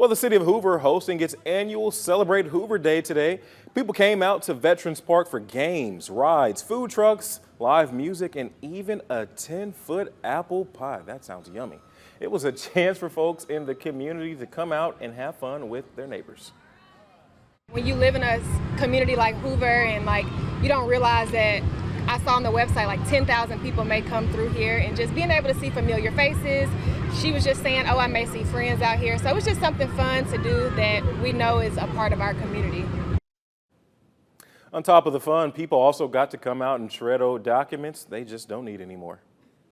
Well, the city of Hoover hosting its annual Celebrate Hoover Day today. People came out to Veterans Park for games, rides, food trucks, live music, and even a 10-foot apple pie. That sounds yummy. It was a chance for folks in the community to come out and have fun with their neighbors. When you live in a community like Hoover and you don't realize that I saw on the website 10,000 people may come through here, and just being able to see familiar faces. She was just saying, oh, I may see friends out here. So it was just something fun to do that we know is a part of our community. On top of the fun, people also got to come out and shred old documents they just don't need anymore.